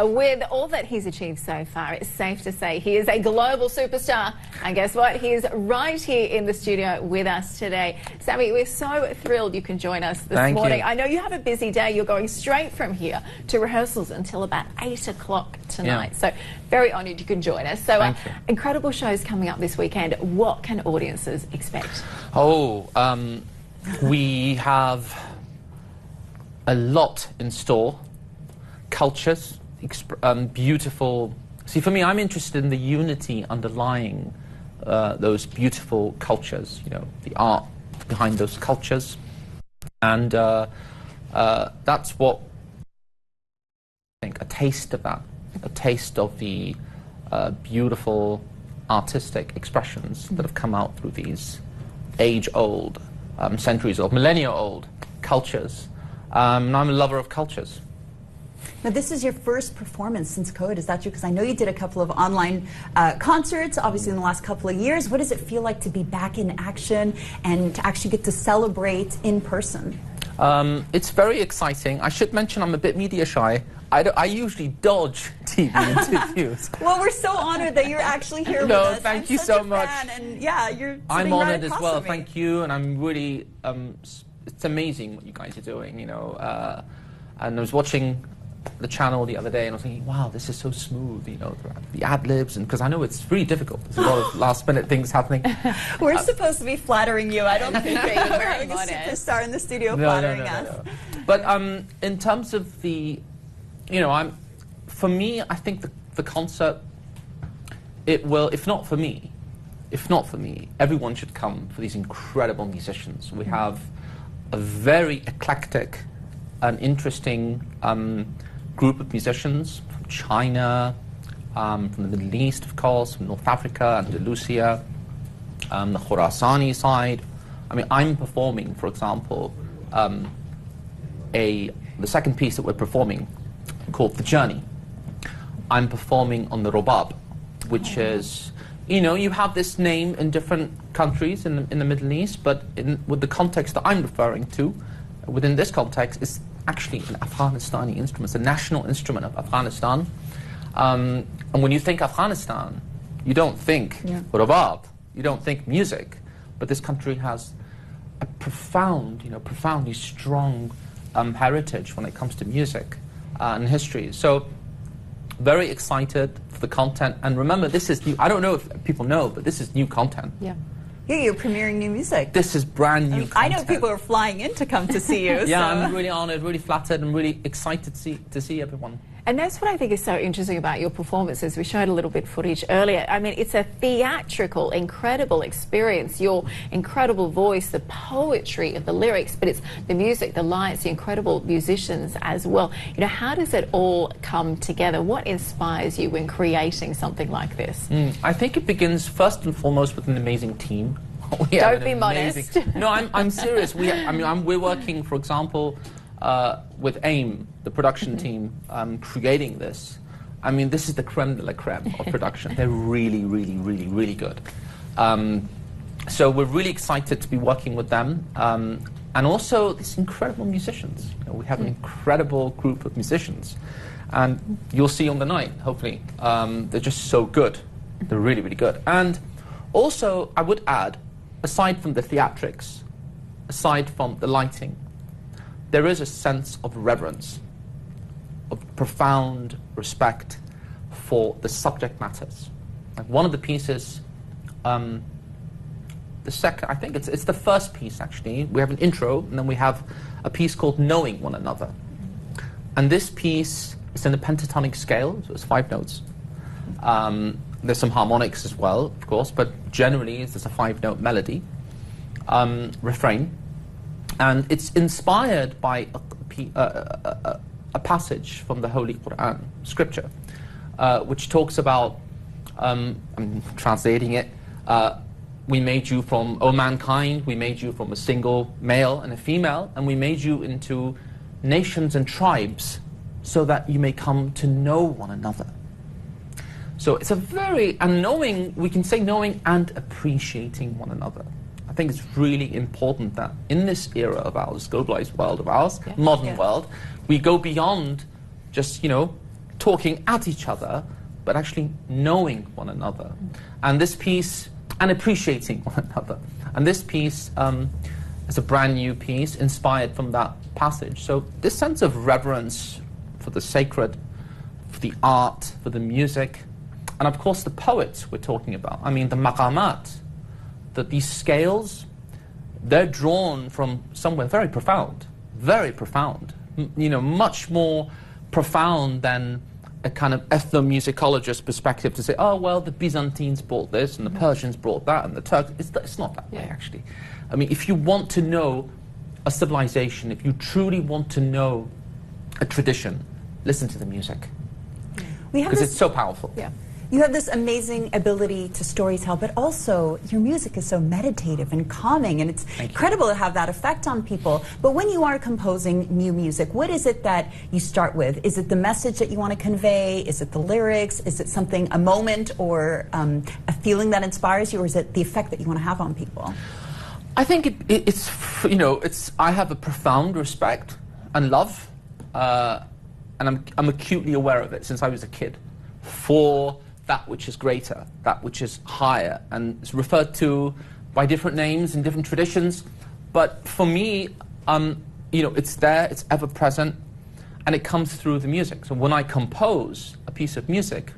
With all that he's achieved so far, it's safe to say he is a global superstar. And guess what? He is right here in the studio with us today. Sami, we're so thrilled you can join us this morning. I know you have a busy day. You're going straight from here to rehearsals until about 8 o'clock tonight. So very honoured you can join us. So incredible shows coming up this weekend. What can audiences expect? We have a lot in store. Cultures, beautiful. See, for me, I'm interested in the unity underlying those beautiful cultures, you know, the art behind those cultures. And that's what I think, a taste of that, a taste of the beautiful artistic expressions that have come out through these age-old, centuries-old, millennia-old cultures. And I'm a lover of cultures. Now, this is your first performance since COVID, is that true? Because I know you did a couple of online concerts, obviously, in the last couple of years. What does it feel like to be back in action and to actually get to celebrate in person? It's very exciting. I should mention I'm a bit media shy. I usually dodge TV interviews. Well, we're so honored that you're actually here with us. Thank you so much. And yeah, you're I'm honored as well. Thank you, and I'm really. It's amazing what you guys are doing. You know, and I was watching the channel the other day, and I was thinking, wow, this is so smooth. You know, the ad libs, and because I know it's really difficult. There's a lot of last-minute things happening. We're supposed to be flattering you. I don't think you're having a superstar in the studio flattering us. But in terms of the, you know, for me, I think the concert, it will, if not for me, everyone should come for these incredible musicians. We have a very eclectic and interesting group of musicians from China, from the Middle East, of course, from North Africa, Andalusia, the Khorasani side. I mean, I'm performing, for example, the second piece that we're performing, called The Journey. I'm performing on the Robab, which is, you know, you have this name in different countries in the Middle East, but with the context that I'm referring to, within this context, is actually an Afghanistani instrument. It's a national instrument of Afghanistan. And when you think Afghanistan, you don't think Robab, you don't think music, but this country has a profound, you know, profoundly strong heritage when it comes to music and history. So very excited for the content. And remember, this is new. I don't know if people know, but this is new content. Yeah, you're premiering new music. This is brand new content. I know people are flying in to come to see you. Yeah, I'm really honored, really flattered, and really excited to see everyone. And that's what I think is so interesting about your performances. We showed a little bit footage earlier. I mean, it's a theatrical, incredible experience. Your incredible voice, the poetry of the lyrics, but it's the music, the lights, the incredible musicians as well. You know, how does it all come together? What inspires you when creating something like this? I think it begins first and foremost with an amazing team. Don't be modest. No, I'm serious. We're working, for example, with AIM, the production team, creating this. I mean, this is the creme de la creme of production. They're really, really, really, really good. So we're really excited to be working with them. And also these incredible musicians. You know, we have an incredible group of musicians. And you'll see on the night, hopefully. They're just so good. They're really, really good. And also, I would add, aside from the theatrics, aside from the lighting, there is a sense of reverence, of profound respect for the subject matters. Like one of the pieces, I think it's the first piece actually. We have an intro, and then we have a piece called Knowing One Another. And this piece is in a pentatonic scale, so it's 5 notes. There's some harmonics as well, of course, but generally it's just a 5-note melody, refrain. And it's inspired by a passage from the Holy Quran, scripture, which talks about, I'm translating it, we made you from, O mankind, we made you from a single male and a female, and we made you into nations and tribes so that you may come to know one another. So it's a very, and knowing, we can say knowing and appreciating one another. I think it's really important that in this era of ours, globalized world of ours, modern world, we go beyond just, you know, talking at each other, but actually knowing one another. And this piece, and appreciating one another. And this piece is a brand new piece inspired from that passage. So this sense of reverence for the sacred, for the art, for the music, and of course the poets we're talking about. I mean, the maqamat, that these scales, they're drawn from somewhere very profound, much more profound than a kind of ethnomusicologist perspective to say, oh, well, the Byzantines brought this, and the Persians brought that, and the Turks. It's not that way, actually. I mean, if you want to know a civilization, if you truly want to know a tradition, listen to the music. Because it's so powerful. Yeah. You have this amazing ability to storytell, but also your music is so meditative and calming, and it's incredible to have that effect on people. But when you are composing new music, what is it that you start with? Is it the message that you want to convey? Is it the lyrics? Is it something, a moment, or a feeling that inspires you, or is it the effect that you want to have on people? I think it's I have a profound respect and love, and I'm acutely aware of it since I was a kid, for that which is greater, that which is higher, and it's referred to by different names in different traditions. But for me, it's there, it's ever present, and it comes through the music. So when I compose a piece of music,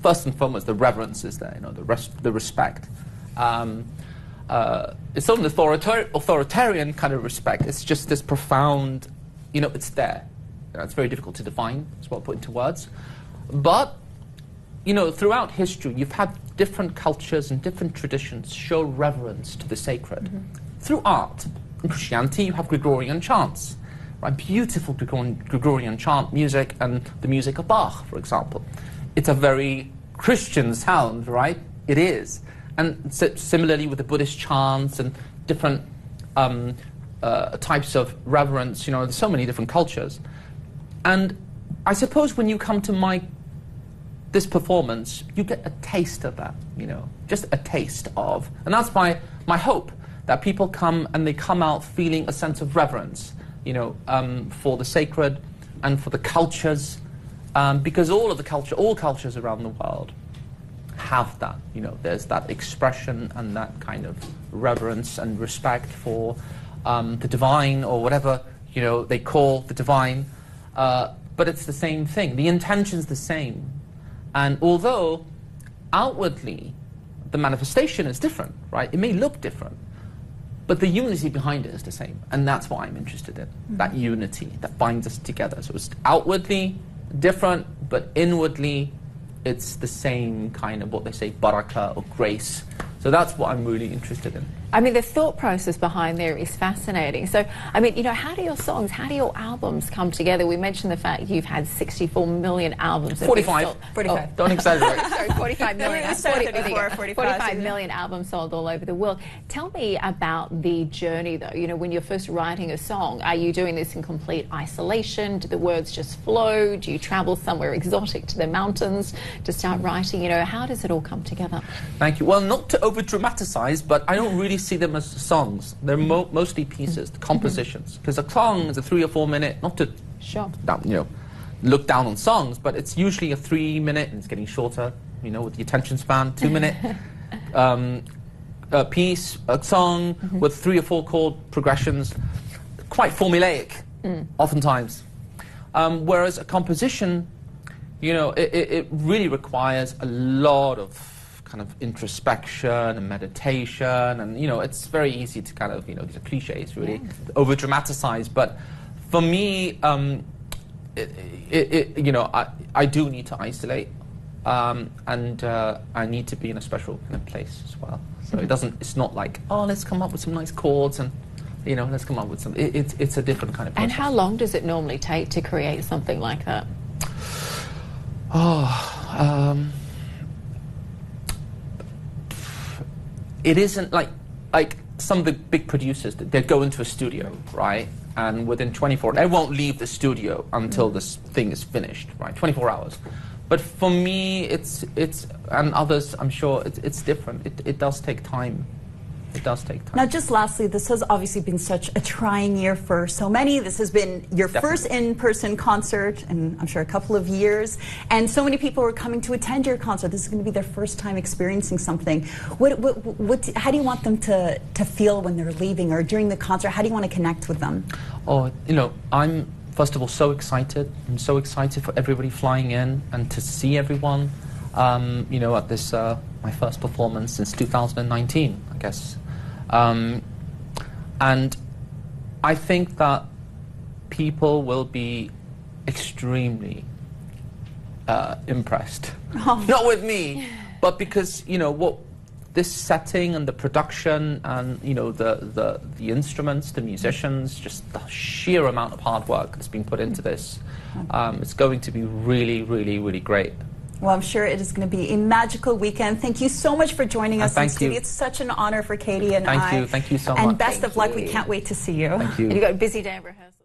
first and foremost, the reverence is there, the respect. It's not an authoritarian kind of respect. It's just this profound, it's there. It's very difficult to define. It's well put into words. But throughout history, you've had different cultures and different traditions show reverence to the sacred through art. In Christianity, you have Gregorian chants, right? Beautiful Gregorian chant music, and the music of Bach, for example. It's a very Christian sound, right? It is. And similarly with the Buddhist chants and different types of reverence, there's so many different cultures. And I suppose when you come to this performance, you get a taste of that, just a taste of. And that's my hope, that people come and they come out feeling a sense of reverence, for the sacred and for the cultures, because all cultures around the world have that, there's that expression and that kind of reverence and respect for the divine, or whatever, they call the divine. But it's the same thing. The intention's the same. And although outwardly the manifestation is different, right? It may look different, but the unity behind it is the same. And that's what I'm interested in, that unity that binds us together. So it's outwardly different, but inwardly it's the same kind of what they say, barakah, or grace. So that's what I'm really interested in. I mean, the thought process behind there is fascinating. So, I mean, how do your songs, how do your albums come together? We mentioned the fact you've had 64 million albums. 45. 45. Oh, don't exaggerate. Sorry, 45 million. 45 million albums sold all over the world. Tell me about the journey, though. When you're first writing a song, are you doing this in complete isolation? Do the words just flow? Do you travel somewhere exotic to the mountains to start writing? How does it all come together? Thank you. Well, not to over-dramatize, but I don't really see them as songs. They're mostly pieces, compositions. Because a song is a 3 or 4 minute, not to look down on songs, but it's usually a 3 minute, and it's getting shorter, with the attention span, 2 minute a piece, a song with 3 or 4 chord progressions, quite formulaic, oftentimes. Whereas a composition, it really requires a lot of kind of introspection and meditation, and it's very easy to kind of these are cliches, really over dramatize. But for me, I do need to isolate, and I need to be in a special kind of place as well. So it's not like, oh, let's come up with some nice chords and let's come up with some. It's a different kind of process. And how long does it normally take to create something like that? It isn't like some of the big producers, they go into a studio, right? And within 24 hours, they won't leave the studio until this thing is finished, right? 24 hours. But for me, it's and others, I'm sure, it's different. It does take time It does take time. Now, just lastly, this has obviously been such a trying year for so many. This has been your first in-person concert in, I'm sure, a couple of years. And so many people are coming to attend your concert. This is going to be their first time experiencing something. How do you want them to feel when they're leaving or during the concert? How do you want to connect with them? Oh, I'm, first of all, so excited. I'm so excited for everybody flying in and to see everyone, at this, my first performance since 2019, I guess. And I think that people will be extremely impressed. Oh. Not with me, but because, what this setting and the production and, the instruments, the musicians, just the sheer amount of hard work that's been put into this, it's going to be really, really, really great. Well, I'm sure it is going to be a magical weekend. Thank you so much for joining us in studio. It's such an honor for Katie and I. Thank you so much. And best of luck. We can't wait to see you. Thank you. And you've got a busy day of rehearsal.